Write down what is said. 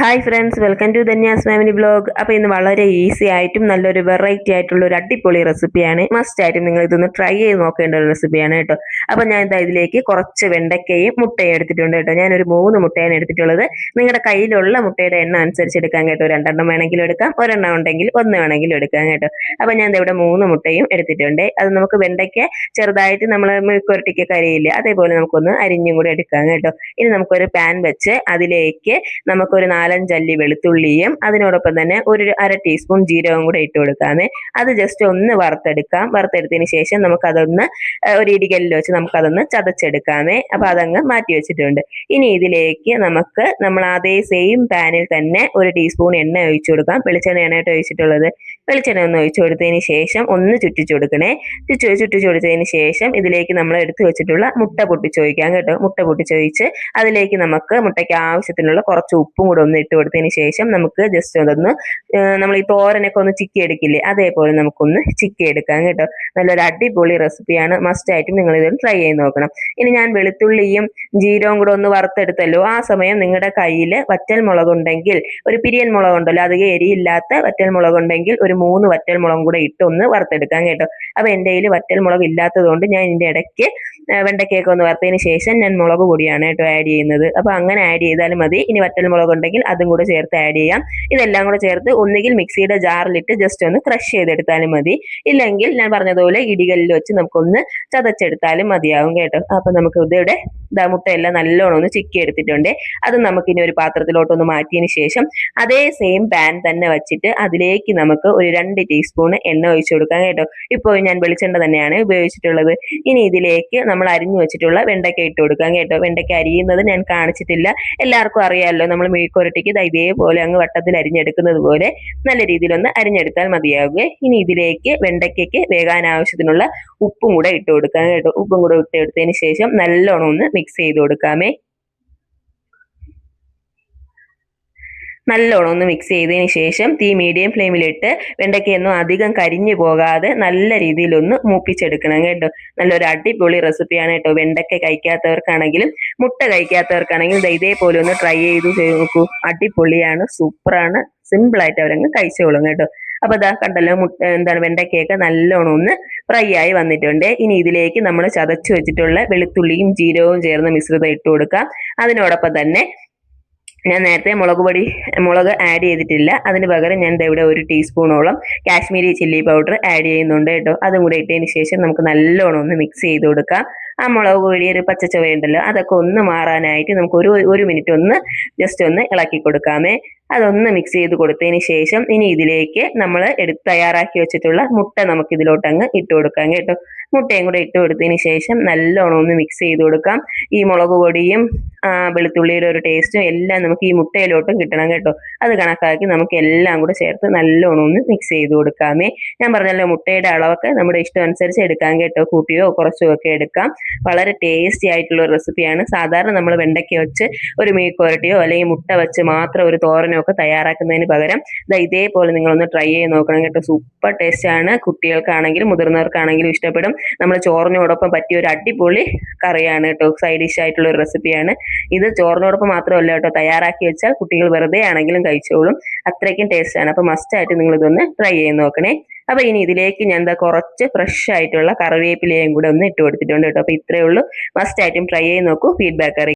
Hi friends, welcome to Dhanya's family blog. അപ്പോൾ ഇന്ന് വളരെ ഈസി ആയിട്ടും നല്ലൊരു വെറൈറ്റി ആയിട്ടുള്ള ഒരു അടിപൊളി റെസിപ്പിയാണ്. മസ്റ്റ് ആയിട്ടും നിങ്ങൾ ഇതൊന്ന് ട്രൈ ചെയ്ത് നോക്കേണ്ട ഒരു റെസിപ്പിയാണ് കേട്ടോ. അപ്പോൾ ഞാൻ ഇതിലേക്ക് കുറച്ച് വെണ്ടയ്ക്കയും മുട്ടയും എടുത്തിട്ടുണ്ട് കേട്ടോ. ഞാനൊരു 3 മുട്ടയാണ് എടുത്തിട്ടുള്ളത്. നിങ്ങളുടെ കയ്യിലുള്ള മുട്ടയുടെ എണ്ണം അനുസരിച്ച് എടുക്കാൻ കേട്ടോ. 2 വേണമെങ്കിലും എടുക്കാം, 1 ഉണ്ടെങ്കിൽ 1 വേണമെങ്കിലും എടുക്കാം കേട്ടോ. അപ്പോൾ ഞാൻ ഇവിടെ 3 മുട്ടയും എടുത്തിട്ടുണ്ട്. അത് നമുക്ക് വെണ്ടയ്ക്ക ചെറുതായിട്ട് നമ്മൾ മെഴുക്കുവരട്ടിക്കൊക്കെ അരിയില്ലേ, അതേപോലെ നമുക്കൊന്ന് അരിഞ്ഞും കൂടെ എടുക്കാം കേട്ടോ. ഇനി നമുക്കൊരു പാൻ വെച്ച് അതിലേക്ക് നമുക്കൊരു 4-5 അല്ലി വെളുത്തുള്ളിയും അതിനോടൊപ്പം തന്നെ ഒരു 1/2 ടീസ്പൂൺ ജീരകവും കൂടെ ഇട്ട് കൊടുക്കാമേ. അത് ജസ്റ്റ് ഒന്ന് വറുത്തെടുക്കാം. വറുത്തെടുത്തതിന് ശേഷം നമുക്കതൊന്ന് ഒരു ഇടികല്ലിൽ വെച്ച് നമുക്കതൊന്ന് ചതച്ചെടുക്കാമേ. അപ്പോൾ അതങ്ങ് മാറ്റി വെച്ചിട്ടുണ്ട്. ഇനി ഇതിലേക്ക് നമ്മൾ അതേ സെയിം പാനിൽ തന്നെ 1 ടീസ്പൂൺ എണ്ണ ഒഴിച്ചു കൊടുക്കാം. വെളിച്ചെണ്ണയാണ് കേട്ടോ ഒഴിച്ചിട്ടുള്ളത്. വെളിച്ചെണ്ണ ഒന്ന് ഒഴിച്ചു കൊടുത്തതിന് ശേഷം ഒന്ന് ചുറ്റിച്ചു കൊടുക്കണേ. ചുറ്റിച്ചു കൊടുത്തതിന് ശേഷം ഇതിലേക്ക് നമ്മൾ എടുത്തു വെച്ചിട്ടുള്ള മുട്ട പൊട്ടിച്ചൊഴിക്കാം കേട്ടോ. മുട്ട പൊട്ടിച്ചൊഴിച്ച് അതിലേക്ക് നമുക്ക് മുട്ടയ്ക്ക് ആവശ്യത്തിനുള്ള കുറച്ച് ഉപ്പും കൂടെ ഒന്ന് ഇട്ട് കൊടുത്തതിന് ശേഷം നമുക്ക് ജസ്റ്റ് അതൊന്ന് നമ്മൾ ഈ തോരനൊക്കെ ഒന്ന് ചിക്കി എടുക്കില്ലേ, അതേപോലെ നമുക്കൊന്ന് ചിക്കി എടുക്കാം കേട്ടോ. നല്ലൊരു അടിപൊളി റെസിപ്പിയാണ്. മസ്റ്റ് ആയിട്ടും നിങ്ങൾ ഇതൊന്ന് ട്രൈ ചെയ്ത് നോക്കണം. ഇനി ഞാൻ വെളുത്തുള്ളിയും ജീരവും കൂടെ ഒന്ന് വറുത്തെടുത്തല്ലോ, ആ സമയം നിങ്ങളുടെ കയ്യിൽ വറ്റൽ മുളകുണ്ടെങ്കിൽ ഒരു പിരിയൻ മുളകുണ്ടല്ലോ, അധികം എരിയില്ലാത്ത വറ്റൽ മുളകുണ്ടെങ്കിൽ ഒരു 3 വറ്റൽ മുളകും കൂടെ ഇട്ട് ഒന്ന് വറുത്തെടുക്കാം കേട്ടോ. അപ്പോൾ എൻ്റെ കയ്യിൽ വറ്റൽ മുളക് ഇല്ലാത്തത് കൊണ്ട് ഞാൻ ഇതിൻ്റെ ഇടയ്ക്ക് വെണ്ടയ്ക്കൊക്കെ ഒന്ന് വറുത്തതിന് ശേഷം ഞാൻ മുളക് പൊടിയാണ് കേട്ടോ ആഡ് ചെയ്യുന്നത്. അപ്പോൾ അങ്ങനെ ആഡ് ചെയ്താലും മതി. ഇനി വറ്റൽ മുളക് ഉണ്ടെങ്കിൽ അതും കൂടെ ചേർത്ത് ആഡ് ചെയ്യാം. ഇതെല്ലാം കൂടെ ചേർത്ത് ഒന്നുകിൽ മിക്സിയുടെ ജാറിലിട്ട് ജസ്റ്റ് ഒന്ന് ക്രഷ് ചെയ്തെടുത്താലും മതി, ഇല്ലെങ്കിൽ ഞാൻ പറഞ്ഞതുപോലെ ഇടികല്ലിൽ വെച്ച് നമുക്കൊന്ന് ചതച്ചെടുത്താലും മതിയാവും കേട്ടോ. അപ്പോൾ നമുക്ക് ഇതിവിടെ മുട്ടയെല്ലാം നല്ലോണം ഒന്ന് ചിക്കി എടുത്തിട്ടുണ്ട്. അത് നമുക്കിനി ഒരു പാത്രത്തിലോട്ടൊന്ന് മാറ്റിയതിന് ശേഷം അതേ സെയിം പാൻ തന്നെ വെച്ചിട്ട് അതിലേക്ക് നമുക്ക് ഒരു 2 ടീസ്പൂൺ എണ്ണ ഒഴിച്ചു കൊടുക്കാം കേട്ടോ. ഇപ്പോൾ ഞാൻ വെളിച്ചെണ്ണ തന്നെയാണ് ഉപയോഗിച്ചിട്ടുള്ളത്. ഇനി ഇതിലേക്ക് നമ്മൾ അരിഞ്ഞു വെച്ചിട്ടുള്ള വെണ്ടയ്ക്ക ഇട്ട് കൊടുക്കാം കേട്ടോ. വെണ്ടയ്ക്ക അരിയുന്നത് ഞാൻ കാണിച്ചിട്ടില്ല, എല്ലാവർക്കും അറിയാമല്ലോ. നമ്മൾ മെഴുക്കുവരട്ടിക്ക് ഇതേപോലെ അങ്ങ് വട്ടത്തിൽ അരിഞ്ഞെടുക്കുന്നത് പോലെ നല്ല രീതിയിലൊന്ന് അരിഞ്ഞെടുത്താൽ മതിയാവുക. ഇനി ഇതിലേക്ക് വെണ്ടയ്ക്കയ്ക്ക് വേകാൻ ആവശ്യത്തിനുള്ള ഉപ്പും കൂടെ ഇട്ട് കൊടുക്കാം കേട്ടോ. ഉപ്പും കൂടെ ഇട്ടെടുത്തതിന് ശേഷം നല്ലോണം ഒന്ന് മിക്സ് ചെയ്ത് കൊടുക്കാമേ. നല്ലോണം ഒന്ന് മിക്സ് ചെയ്തതിന് ശേഷം തീ മീഡിയം ഫ്ലെയിമിലിട്ട് വെണ്ടയ്ക്കൊന്നും അധികം കരിഞ്ഞു പോകാതെ നല്ല രീതിയിലൊന്ന് മൂപ്പിച്ചെടുക്കണം കേട്ടോ. നല്ലൊരു അടിപൊളി റെസിപ്പിയാണ് കേട്ടോ. വെണ്ടയ്ക്ക കഴിക്കാത്തവർക്കാണെങ്കിലും മുട്ട കഴിക്കാത്തവർക്കാണെങ്കിലും ഇതേപോലെ ഒന്ന് ട്രൈ ചെയ്ത് നോക്കൂ. അടിപൊളിയാണ്, സൂപ്പറാണ്, സിമ്പിളായിട്ട് അവരങ്ങ് കഴിച്ചോളും കേട്ടോ. അപ്പോൾ ഇതാ കണ്ടല്ലോ, വെണ്ടയ്ക്കയൊക്കെ നല്ലോണം ഒന്ന് ഫ്രൈ ആയി വന്നിട്ടുണ്ട്. ഇനി ഇതിലേക്ക് നമ്മൾ ചതച്ചു വെച്ചിട്ടുള്ള വെളുത്തുള്ളിയും ജീരകവും ചേർന്ന് മിശ്രിതം ഇട്ട് കൊടുക്കാം. അതിനോടൊപ്പം തന്നെ ഞാൻ നേരത്തെ മുളക് ആഡ് ചെയ്തിട്ടില്ല. അതിന് പകരം ഞാൻ ഇവിടെ 1 ടീസ്പൂണോളം കാശ്മീരി ചില്ലി പൗഡർ ആഡ് ചെയ്യുന്നുണ്ട് കേട്ടോ. അതും കൂടെ ഇട്ടതിന് ശേഷം നമുക്ക് നല്ലോണം ഒന്ന് മിക്സ് ചെയ്ത് കൊടുക്കാം. ആ മുളക് പൊടി ഒരു പച്ചച്ചുവയുണ്ടല്ലോ, അതൊക്കെ ഒന്ന് മാറാനായിട്ട് നമുക്ക് ഒരു മിനിറ്റ് ഒന്ന് ജസ്റ്റ് ഒന്ന് ഇളക്കി കൊടുക്കാമേ. അതൊന്ന് മിക്സ് ചെയ്ത് കൊടുത്തതിന് ശേഷം ഇനി ഇതിലേക്ക് നമ്മൾ തയ്യാറാക്കി വെച്ചിട്ടുള്ള മുട്ട നമുക്ക് ഇതിലോട്ട് അങ്ങ് ഇട്ട് കൊടുക്കാം കേട്ടോ. മുട്ടയും കൂടെ ഇട്ട് കൊടുത്തതിന് ശേഷം നല്ലോണം ഒന്ന് മിക്സ് ചെയ്ത് കൊടുക്കാം. ഈ മുളക് പൊടിയും വെളുത്തുള്ളിയുടെ ഒരു ടേസ്റ്റും എല്ലാം നമുക്ക് ഈ മുട്ടയിലോട്ടും കിട്ടണം കേട്ടോ. അത് കണക്കാക്കി നമുക്ക് എല്ലാം കൂടെ ചേർത്ത് നല്ലോണം ഒന്ന് മിക്സ് ചെയ്ത് കൊടുക്കാമേ. ഞാൻ പറഞ്ഞല്ലോ, മുട്ടയുടെ അളവൊക്കെ നമ്മുടെ ഇഷ്ടം അനുസരിച്ച് എടുക്കാം കേട്ടോ. കൂട്ടിയോ കുറച്ചോ ഒക്കെ എടുക്കാം. വളരെ ടേസ്റ്റി ആയിട്ടുള്ള ഒരു റെസിപ്പിയാണ്. സാധാരണ നമ്മൾ വെണ്ടയ്ക്ക വെച്ച് ഒരു മെഴുക്കുവരട്ടിയോ അല്ലെങ്കിൽ മുട്ട വെച്ച് മാത്രം ഒരു തോരനോ ഒക്കെ തയ്യാറാക്കുന്നതിന് പകരം ഇതേപോലെ നിങ്ങളൊന്ന് ട്രൈ ചെയ്ത് നോക്കണം കേട്ടോ. സൂപ്പർ ടേസ്റ്റാണ്. കുട്ടികൾക്കാണെങ്കിലും മുതിർന്നവർക്കാണെങ്കിലും ഇഷ്ടപ്പെടും. നമ്മൾ ചോറിനോടൊപ്പം പറ്റിയ ഒരു അടിപൊളി കറിയാണ് കേട്ടോ. സൈഡ് ഡിഷ് ആയിട്ടുള്ള ഒരു റെസിപ്പിയാണ് ഇത്. ചോറിനോടൊപ്പം മാത്രമല്ല കേട്ടോ, തയ്യാറാക്കി വെച്ചാൽ കുട്ടികൾ വെറുതെ ആണെങ്കിലും കഴിച്ചോളും. അത്രയ്ക്കും ടേസ്റ്റാണ്. അപ്പോൾ മസ്റ്റായിട്ട് നിങ്ങൾ ഇതൊന്ന് ട്രൈ ചെയ്ത് നോക്കണേ. അപ്പോൾ ഇനി ഇതിലേക്ക് ഞാൻ കുറച്ച് ഫ്രഷ് ആയിട്ടുള്ള കറിവേപ്പിലയും കൂടെ ഒന്ന് ഇട്ട് കൊടുത്തിട്ടുണ്ട് കേട്ടോ. അപ്പോൾ ഇത്രയേ ഉള്ളൂ. മസ്റ്റായിട്ടും ട്രൈ ചെയ്ത് നോക്കൂ. ഫീഡ്ബാക്ക് അറിയിക്കും.